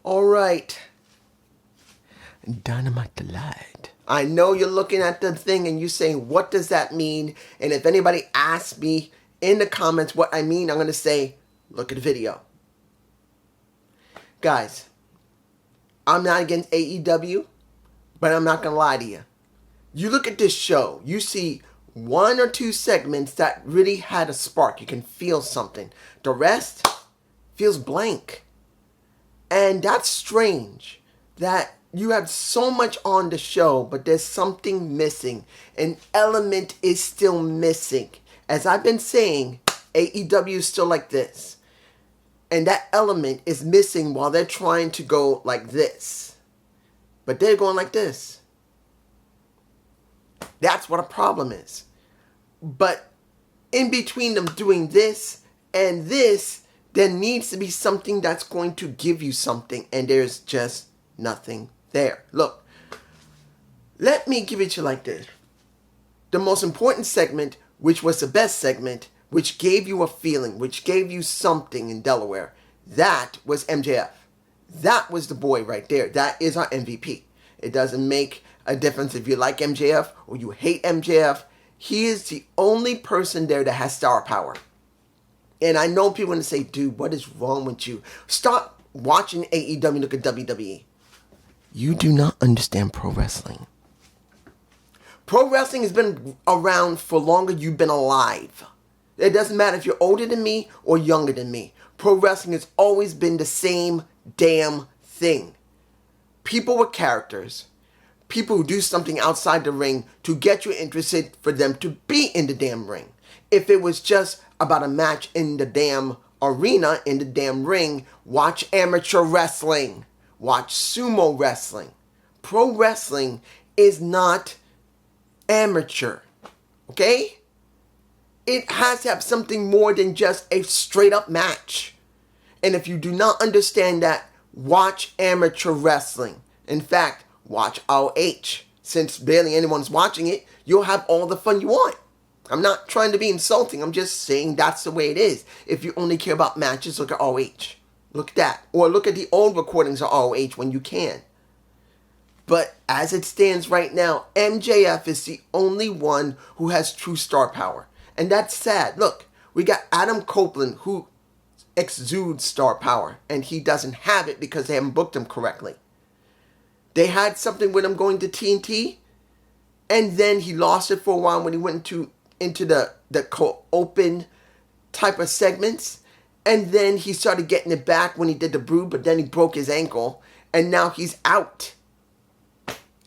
All right. Dynamite Delight. I know you're looking at the thing and you're saying, what does that mean? And if anybody asks me in the comments what I mean, I'm going to say, look at the video. Guys, I'm not against AEW, but I'm not going to lie to you. You look at this show, you see one or two segments that really had a spark. You can feel something. The rest feels blank. And that's strange that you have so much on the show, but there's something missing. An element is still missing. As I've been saying, AEW is still like this. And that element is missing while they're trying to go like this. But they're going like this. That's what a problem is. But in between them doing this and this, there needs to be something that's going to give you something. And there's just nothing there. Look, let me give it to you like this. The most important segment, which was the best segment, which gave you a feeling, which gave you something in Delaware, that was MJF. That was the boy right there. That is our MVP. It doesn't make a difference if you like MJF or you hate MJF. He is the only person there that has star power. And I know people are going to say, dude, what is wrong with you? Stop watching AEW, look at WWE. You do not understand pro wrestling. Pro wrestling has been around for longer you've been alive. It doesn't matter if you're older than me or younger than me. Pro wrestling has always been the same damn thing. People with characters. People who do something outside the ring to get you interested for them to be in the damn ring. If it was just about a match in the damn arena, in the damn ring, watch amateur wrestling. Watch sumo wrestling. Pro wrestling is not amateur. Okay? It has to have something more than just a straight up match. And if you do not understand that, watch amateur wrestling. In fact, watch ROH. Since barely anyone's watching it, you'll have all the fun you want. I'm not trying to be insulting. I'm just saying that's the way it is. If you only care about matches, look at ROH. Look at that. Or look at the old recordings of ROH when you can. But as it stands right now, MJF is the only one who has true star power. And that's sad. Look, we got Adam Copeland who exudes star power. And he doesn't have it because they haven't booked him correctly. They had something with him going to TNT. And then he lost it for a while when he went into the open type of segments. And then he started getting it back when he did the Brood, but then he broke his ankle. And now he's out.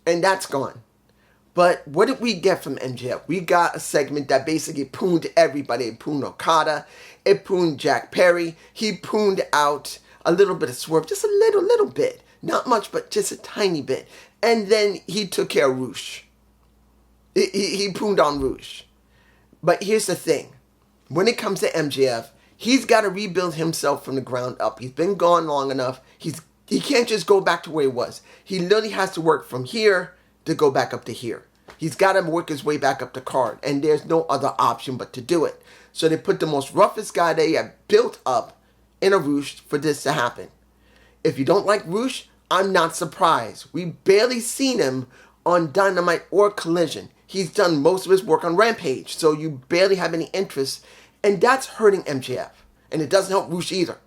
And that's gone. But what did we get from MJF? We got a segment that basically pooned everybody. It pooned Okada. It pooned Jack Perry. He pooned out a little bit of Swerve. Just a little bit. Not much, but just a tiny bit. And then he took care of Roosh. He pooned on Roosh. But here's the thing. When it comes to MJF, he's got to rebuild himself from the ground up. He's been gone long enough. He can't just go back to where he was. He literally has to work from here to go back up to here. He's got to work his way back up the card. And there's no other option but to do it. So they put the most roughest guy they have built up in a Roosh for this to happen. If you don't like Roosh, I'm not surprised. We barely seen him on Dynamite or Collision. He's done most of his work on Rampage. So you barely have any interest. And that's hurting MJF. And it doesn't help Roosh either.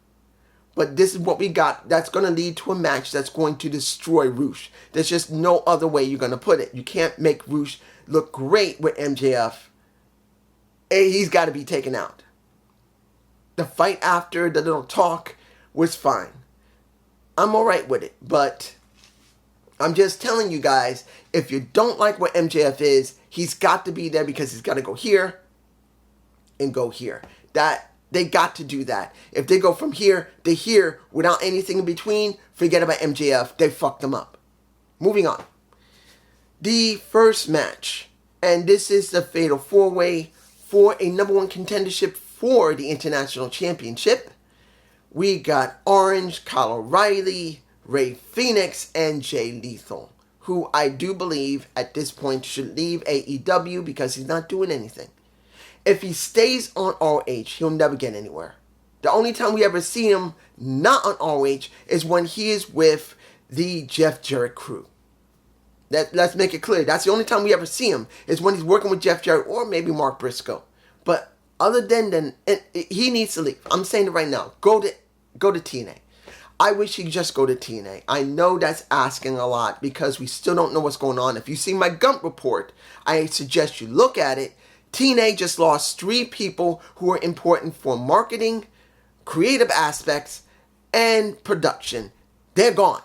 But this is what we got. That's going to lead to a match that's going to destroy Roosh. There's just no other way you're going to put it. You can't make Roosh look great with MJF. He's got to be taken out. The fight after, the little talk, was fine. I'm alright with it. But I'm just telling you guys, if you don't like what MJF is, he's got to be there because he's got to go here and go here. They got to do that. If they go from here to here without anything in between, forget about MJF. They fucked them up. Moving on. The first match. And this is the Fatal 4-Way for a number one contendership for the International Championship. We got Orange, Kyle O'Reilly, Ray Phoenix, and Jay Lethal, who I do believe at this point should leave AEW because he's not doing anything. If he stays on ROH, he'll never get anywhere. The only time we ever see him not on ROH is when he is with the Jeff Jarrett crew. Let's make it clear. That's the only time we ever see him is when he's working with Jeff Jarrett or maybe Mark Briscoe. But other than he needs to leave. I'm saying it right now. Go to TNA. I wish he'd just go to TNA. I know that's asking a lot because we still don't know what's going on. If you see my Gump report, I suggest you look at it. TNA just lost 3 people who are important for marketing, creative aspects, and production. They're gone.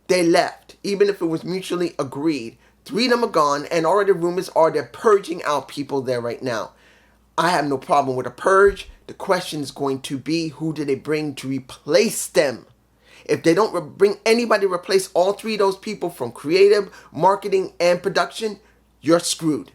They left. Even if it was mutually agreed. 3 of them are gone, and already rumors are they're purging out people there right now. I have no problem with a purge. The question is going to be, who do they bring to replace them? If they don't bring anybody to replace all 3 of those people from creative, marketing, and production, you're screwed.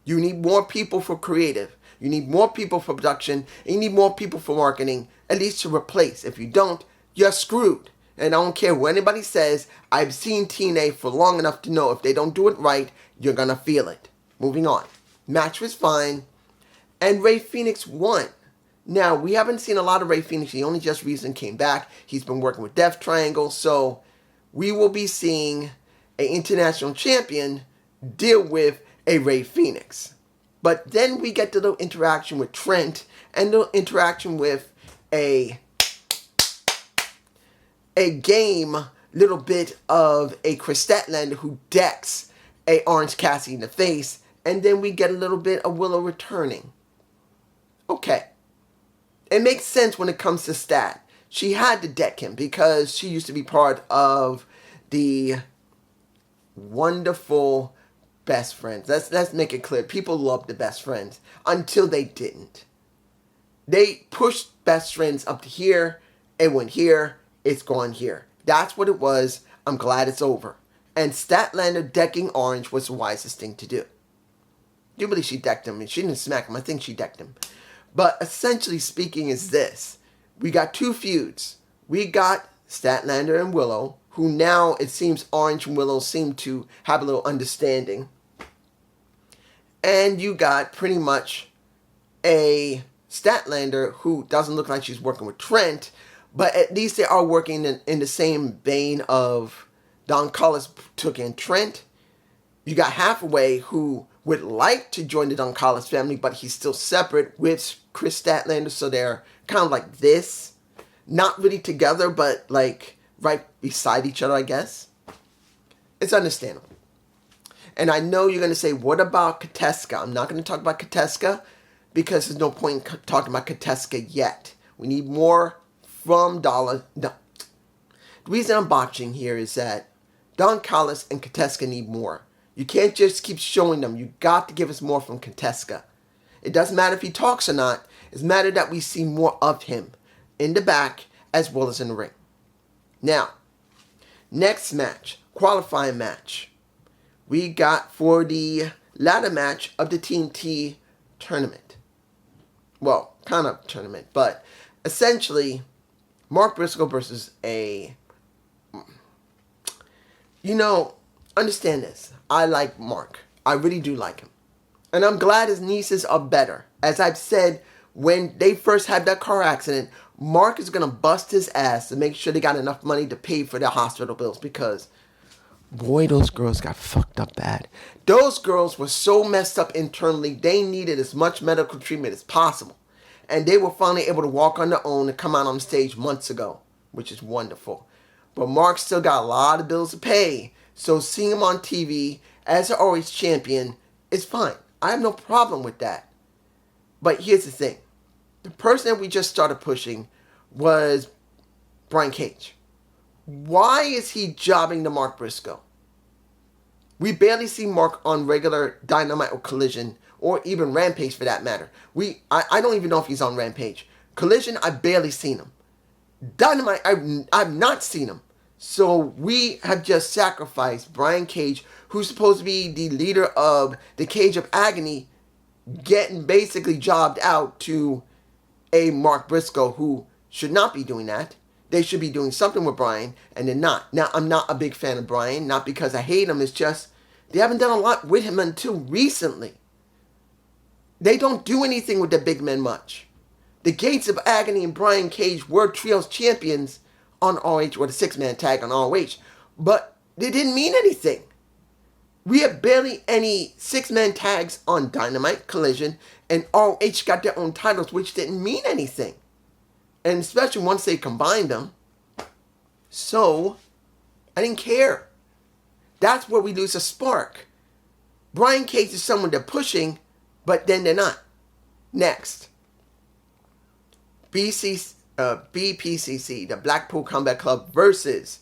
You need more people for creative. You need more people for production. And you need more people for marketing, at least to replace. If you don't, you're screwed. And I don't care what anybody says. I've seen TNA for long enough to know if they don't do it right, you're going to feel it. Moving on. Match was fine. And Rey Fenix won. Now, we haven't seen a lot of Rey Fenix. He only just recently came back. He's been working with Death Triangle. So, we will be seeing an international champion deal with a Rey Fenix. But then we get the little interaction with Trent and the interaction with a game, little bit of a Chris Statlander who decks a Orange Cassidy in the face. And then we get a little bit of Willow returning. Okay. It makes sense when it comes to Stat. She had to deck him because she used to be part of the wonderful Best Friends. Let's make it clear. People loved the Best Friends until they didn't. They pushed Best Friends up to here. It went here. It's gone here. That's what it was. I'm glad it's over. And Statlander decking Orange was the wisest thing to do. I do believe she decked him. She didn't smack him. I think she decked him. But essentially speaking is this. We got 2 feuds. We got Statlander and Willow, who now it seems Orange and Willow seem to have a little understanding. And you got pretty much a Statlander who doesn't look like she's working with Trent, but at least they are working in the same vein of Don Callis took in Trent. You got Hathaway who would like to join the Don Callis family, but he's still separate with Chris Statlander, so they're kind of like this. Not really together, but like right beside each other, I guess. It's understandable. And I know you're going to say, what about Kateska? I'm not going to talk about Kateska because there's no point in talking about Kateska yet. We need more from Dollar. No. The reason I'm botching here is that Don Callis and Kateska need more. You can't just keep showing them. You got to give us more from Kateska. It doesn't matter if he talks or not. It's matter that we see more of him in the back as well as in the ring. Now, next match, qualifying match. We got for the ladder match of the TNT tournament. Well, kind of tournament, but essentially, Mark Briscoe versus a... understand this. I like Mark. I really do like him. And I'm glad his nieces are better. As I've said, when they first had that car accident, Mark is going to bust his ass to make sure they got enough money to pay for their hospital bills because, boy, those girls got fucked up bad. Those girls were so messed up internally, they needed as much medical treatment as possible. And they were finally able to walk on their own and come out on stage months ago, which is wonderful. But Mark still got a lot of bills to pay. So seeing him on TV as an ROH champion is fine. I have no problem with that. But here's the thing. The person that we just started pushing was Brian Cage. Why is he jobbing to Mark Briscoe? We barely see Mark on regular Dynamite or Collision, or even Rampage for that matter. I don't even know if he's on Rampage. Collision, I've barely seen him. Dynamite, I've not seen him. So we have just sacrificed Brian Cage, who's supposed to be the leader of the Cage of Agony, getting basically jobbed out to a Mark Briscoe who should not be doing that. They should be doing something with Brian, and they're not. Now, I'm not a big fan of Brian, not because I hate him. It's just they haven't done a lot with him until recently. They don't do anything with the big men much. The Gates of Agony and Brian Cage were Trios champions on ROH, or the six-man tag on ROH, but they didn't mean anything. We have barely any six-man tags on Dynamite, Collision, and ROH got their own titles, which didn't mean anything. And especially once they combined them. So, I didn't care. That's where we lose a spark. Brian Cage is someone they're pushing, but then they're not. Next. BPCC, the Blackpool Combat Club versus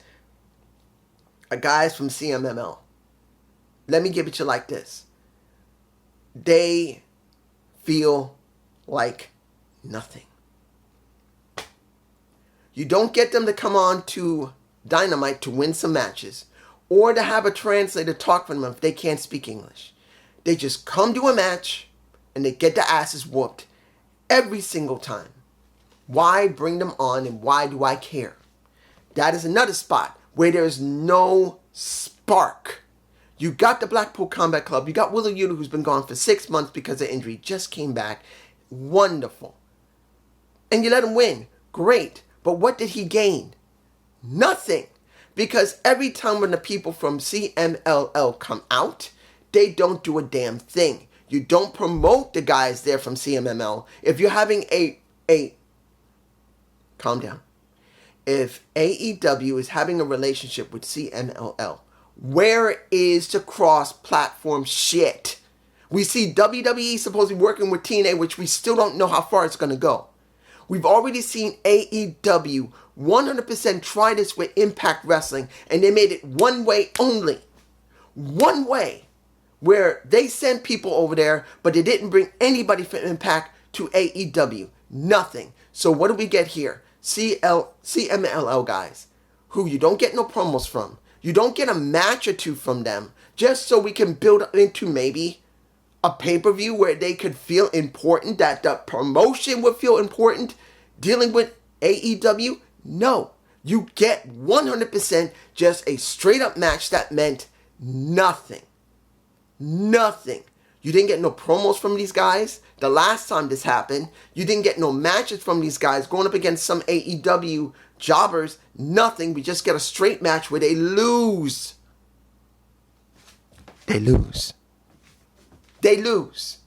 a guys from CMML. Let me give it to you like this. They feel like nothing. You don't get them to come on to Dynamite to win some matches or to have a translator talk for them if they can't speak English. They just come to a match and they get their asses whooped every single time. Why bring them on and why do I care? That is another spot where there's no spark. You got the Blackpool Combat Club. You got Wheeler Yuta, who's been gone for 6 months because of injury. Just came back. Wonderful. And you let him win. Great. But what did he gain? Nothing. Because every time when the people from CMLL come out, they don't do a damn thing. You don't promote the guys there from CMML. If you're having calm down. If AEW is having a relationship with CMLL, where is the cross-platform shit? We see WWE supposedly working with TNA, which we still don't know how far it's going to go. We've already seen AEW 100% try this with Impact Wrestling, and they made it one way only. One way. Where they sent people over there, but they didn't bring anybody from Impact to AEW. Nothing. So what do we get here? CMLL guys, who you don't get no promos from. You don't get a match or two from them, just so we can build up into maybe a pay-per-view where they could feel important, that the promotion would feel important, dealing with AEW. No, you get 100% just a straight-up match that meant nothing. Nothing. You didn't get no promos from these guys. The last time this happened, you didn't get no matches from these guys going up against some AEW jobbers. Nothing. We just get a straight match where they lose. They lose. They lose.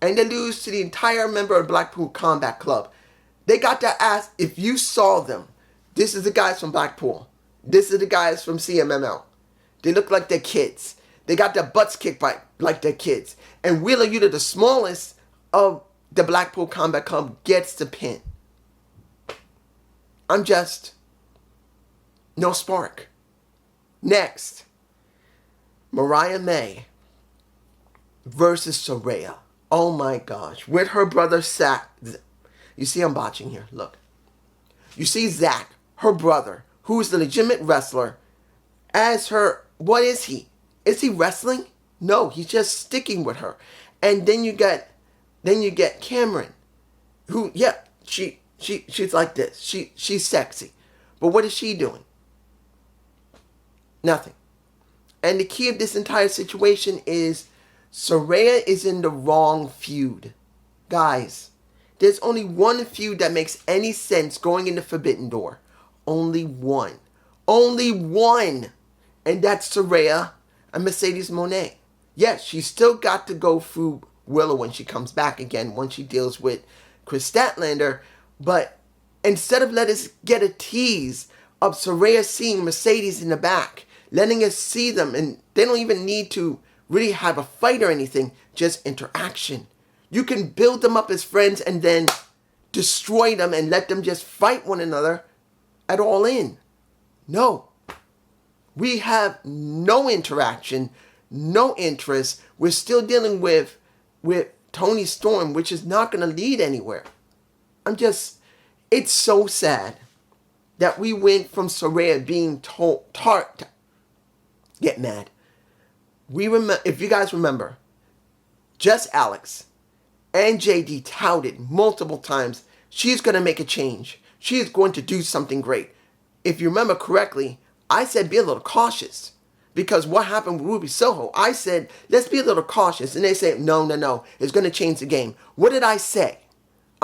And they lose to the entire member of Blackpool Combat Club. They got their ass. If you saw them, this is the guys from Blackpool. This is the guys from CMML. They look like they're kids. They got their butts kicked by like they're kids. And Wheeler Yuta, the smallest of the Blackpool Combat Club, gets the pin. I'm just... no spark. Next. Mariah May versus Saraya. Oh my gosh. With her brother Zach. You see I'm botching here. Look. You see Zach, her brother, who is the legitimate wrestler, as her... what is he? Is he wrestling? No, he's just sticking with her. And then you get Cameron, who, yeah, she's like this. She's sexy. But what is she doing? Nothing. And the key of this entire situation is Saraya is in the wrong feud. Guys, there's only one feud that makes any sense going into Forbidden Door. Only one. Only one. And that's Saraya and Mercedes Moné. Yes, she's still got to go through Willow when she comes back again, once she deals with Chris Statlander. But instead of letting us get a tease of Saraya seeing Mercedes in the back, letting us see them, and they don't even need to really have a fight or anything, just interaction. You can build them up as friends and then destroy them and let them just fight one another at All In. No. We have no interaction, no interest. We're still dealing with Toni Storm, which is not going to lead anywhere. It's so sad that we went from Saraya being get mad. If you guys remember, Just Alex and JD touted multiple times, she's going to make a change. She is going to do something great. If you remember correctly, I said be a little cautious. Because what happened with Ruby Soho, I said, let's be a little cautious. And they say, no, it's going to change the game. What did I say?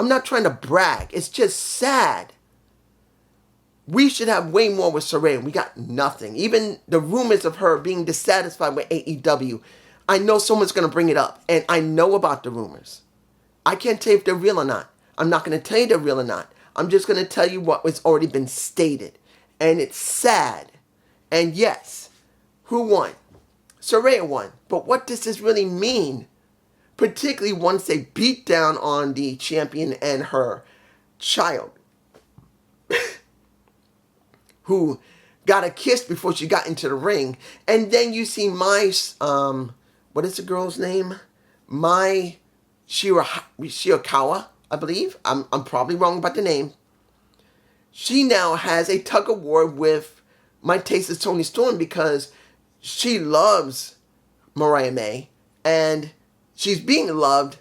I'm not trying to brag. It's just sad. We should have way more with Saraya. We got nothing. Even the rumors of her being dissatisfied with AEW, I know someone's going to bring it up. And I know about the rumors. I can't tell you if they're real or not. I'm not going to tell you they're real or not. I'm just going to tell you what has already been stated. And it's sad. And yes, who won? Saraya won. But what does this really mean? Particularly once they beat down on the champion and her child, who got a kiss before she got into the ring. And then you see my, what is the girl's name? Mai Shirakawa, I believe. I'm probably wrong about the name. She now has a tug of war with my taste is Toni Storm because she loves Mariah May and she's being loved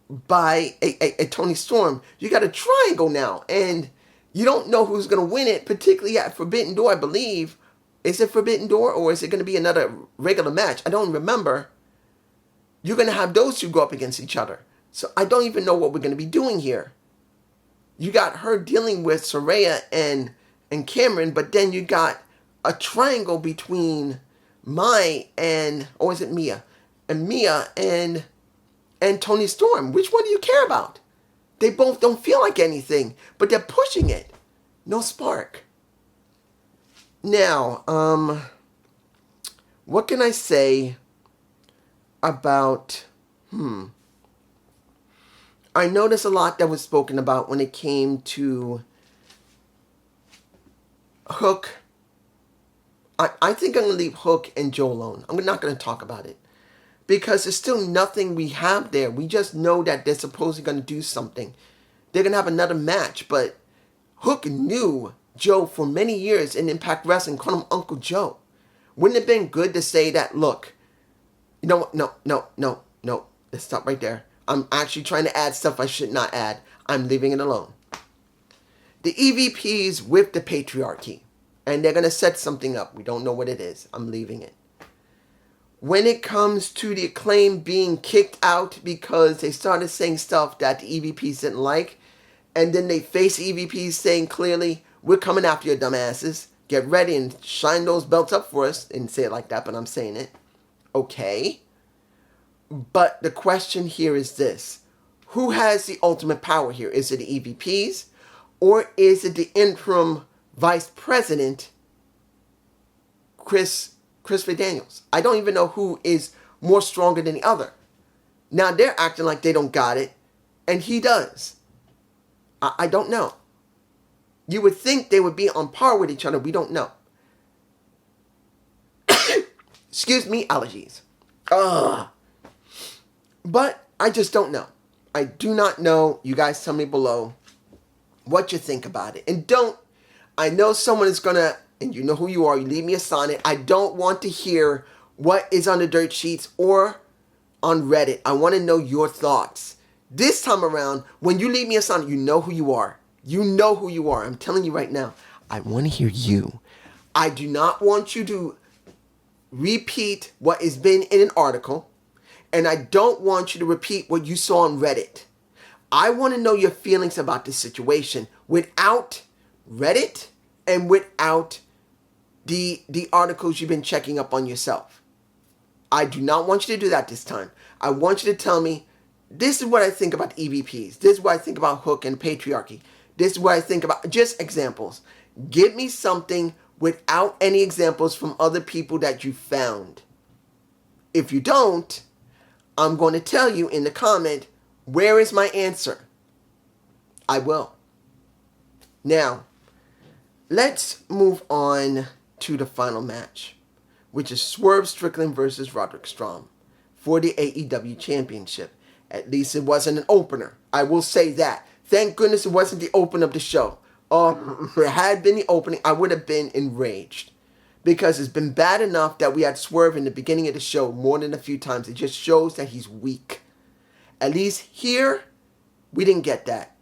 by a Toni Storm. You got a triangle now, and you don't know who's going to win it, particularly at Forbidden Door, I believe. Is it Forbidden Door, or is it going to be another regular match? I don't remember. You're going to have those two go up against each other. So I don't even know what we're going to be doing here. You got her dealing with Saraya and Cameron, but then you got a triangle between Mai and, or is it Mia? And Mia and Toni Storm. Which one do you care about? They both don't feel like anything, but they're pushing it. No spark. Now, what can I say about, I noticed a lot that was spoken about when it came to Hook. I think I'm going to leave Hook and Joe alone. I'm not going to talk about it. Because there's still nothing we have there. We just know that they're supposedly going to do something. They're going to have another match. But Hook knew Joe for many years in Impact Wrestling, called him Uncle Joe. Wouldn't it have been good to say that, look, you know what? No. Let's stop right there. I'm actually trying to add stuff I should not add. I'm leaving it alone. The EVPs with the patriarchy. And they're going to set something up. We don't know what it is. I'm leaving it. When it comes to the Acclaim being kicked out because they started saying stuff that the EVPs didn't like, and then they face EVPs saying clearly, we're coming after your dumbasses. Get ready and shine those belts up for us. Didn't say it like that, but I'm saying it. Okay. But the question here is this. Who has the ultimate power here? Is it the EVPs? Or is it the interim vice president, Chris Daniels? I don't even know who is more stronger than the other. Now they're acting like they don't got it, and he does. I don't know. You would think they would be on par with each other. We don't know. Excuse me, allergies. But I just don't know. I do not know. You guys tell me below what you think about it. And I know someone is going to, and you know who you are, you leave me a sonnet. I don't want to hear what is on the dirt sheets or on Reddit. I want to know your thoughts. This time around, when you leave me a sonnet, you know who you are. You know who you are. I'm telling you right now. I want to hear you. I do not want you to repeat what has been in an article. And I don't want you to repeat what you saw on Reddit. I want to know your feelings about this situation without Reddit and without the articles you've been checking up on yourself. I do not want you to do that this time. I want you to tell me, this is what I think about EVPs. This is what I think about Hook and patriarchy. This is what I think about, just examples. Give me something without any examples from other people that you found. If you don't, I'm going to tell you in the comment, where is my answer? I will. Now, let's move on to the final match, which is Swerve Strickland versus Roderick Strong for the AEW Championship. At least it wasn't an opener. I will say that. Thank goodness it wasn't the opener of the show. If it had been the opening, I would have been enraged. Because it's been bad enough that we had Swerve in the beginning of the show more than a few times. It just shows that he's weak. At least here, we didn't get that.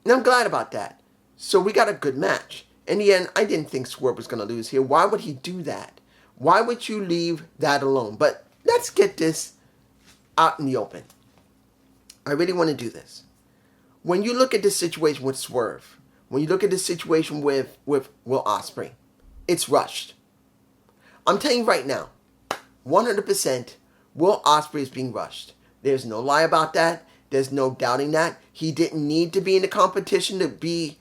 And I'm glad about that. So we got a good match. In the end, I didn't think Swerve was going to lose here. Why would he do that? Why would you leave that alone? But let's get this out in the open. I really want to do this. when you look at this situation with Swerve, when you look at this situation with Will Ospreay, it's rushed. I'm telling you right now, 100%, Will Ospreay is being rushed. There's no lie about that. There's no doubting that. He didn't need to be in the competition to be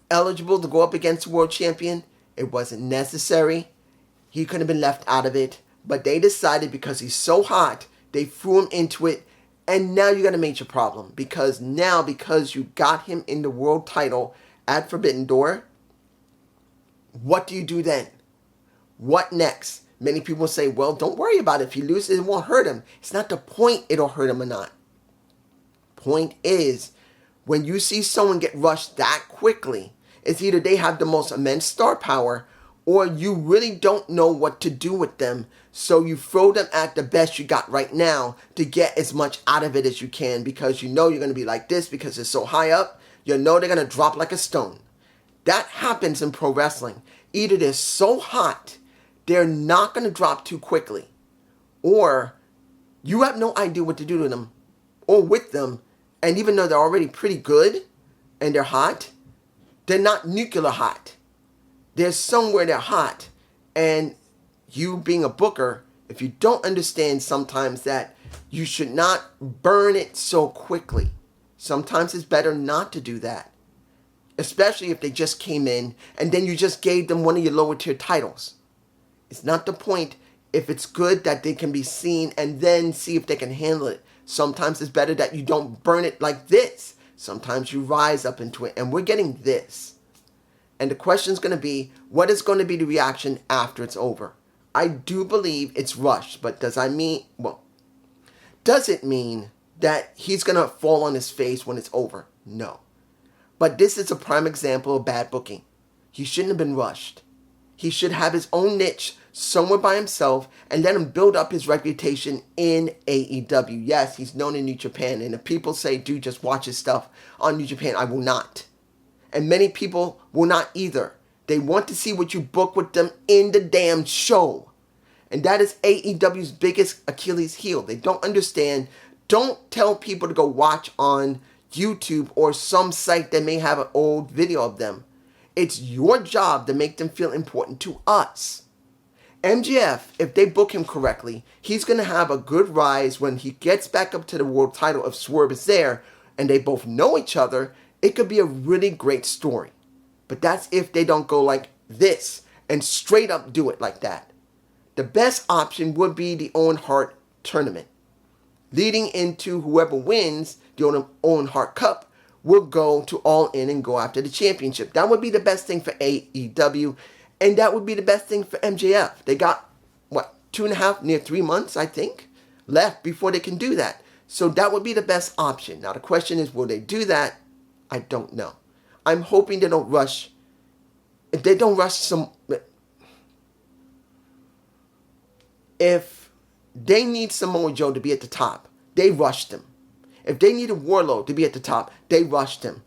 eligible to go up against the world champion. It wasn't necessary. He could have been left out of it. But they decided because he's so hot, they threw him into it. And now you got a major problem. Because you got him in the world title at Forbidden Door, what do you do then? What next? Many people say, well, don't worry about it. If he loses, it won't hurt him. It's not the point it'll hurt him or not. Point is, when you see someone get rushed that quickly, it's either they have the most immense star power or you really don't know what to do with them. So you throw them at the best you got right now to get as much out of it as you can because you know you're going to be like this because it's so high up. You know they're going to drop like a stone. That happens in pro wrestling. Either they're so hot, they're not going to drop too quickly. Or you have no idea what to do to them or with them. And even though they're already pretty good and they're hot, they're not nuclear hot. There's somewhere they're hot. And you being a booker, if you don't understand sometimes that you should not burn it so quickly. Sometimes it's better not to do that. Especially if they just came in and then you just gave them one of your lower tier titles. It's not the point if it's good that they can be seen and then see if they can handle it. Sometimes it's better that you don't burn it like this. Sometimes you rise up into it. And we're getting this. And the question is going to be, what is going to be the reaction after it's over? I do believe it's rushed. But does it mean that he's going to fall on his face when it's over? No. But this is a prime example of bad booking. He shouldn't have been rushed. He should have his own niche somewhere by himself and let him build up his reputation in AEW. Yes, he's known in New Japan. And if people say, dude, just watch his stuff on New Japan, I will not. And many people will not either. They want to see what you book with them in the damn show. And that is AEW's biggest Achilles heel. They don't understand. Don't tell people to go watch on YouTube or some site that may have an old video of them. It's your job to make them feel important to us. MJF, if they book him correctly, he's going to have a good rise when he gets back up to the world title if Swerve is there and they both know each other. It could be a really great story. But that's if they don't go like this and straight up do it like that. The best option would be the Owen Hart tournament. Leading into whoever wins the Owen Hart Cup will go to All In and go after the championship. That would be the best thing for AEW. And that would be the best thing for MJF. They got, 2.5, near 3 months, I think, left before they can do that. So that would be the best option. Now, the question is, will they do that? I don't know. I'm hoping they don't rush. If they don't rush if they need Samoa Joe to be at the top, they rushed him. If they need a Warlord to be at the top, they rushed him.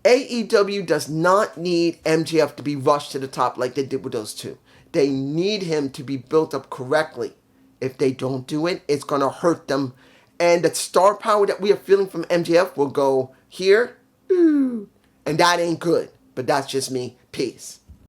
AEW does not need MJF to be rushed to the top like they did with those two. They need him to be built up correctly. If they don't do it, it's going to hurt them. And the star power that we are feeling from MJF will go here. And that ain't good. But that's just me. Peace.